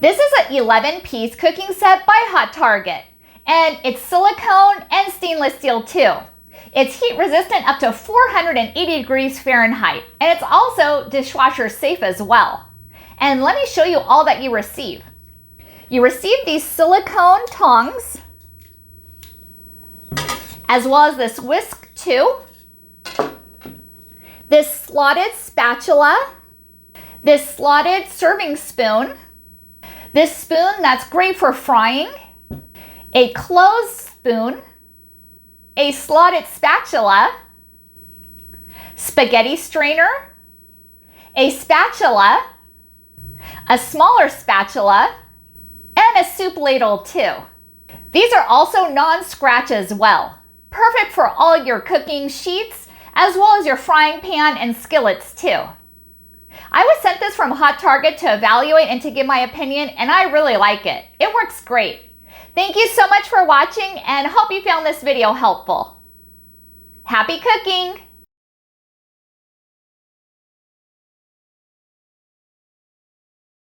This is an 11-piece cooking set by Hot Target, and it's silicone and stainless steel too. It's heat resistant up to 480 degrees Fahrenheit, and it's also dishwasher safe as well. And let me show you all that you receive. You receive these silicone tongs, as well as this whisk too, this slotted spatula, this slotted serving spoon, this spoon that's great for frying, a closed spoon, a slotted spatula, spaghetti strainer, a spatula, a smaller spatula, and a soup ladle too. These are also non-scratch as well. Perfect for all your cooking sheets, as well as your frying pan and skillets too. I was sent this from Hot Target to evaluate and to give my opinion, and I really like it. It works great. Thank you so much for watching, and hope you found this video helpful. Happy cooking!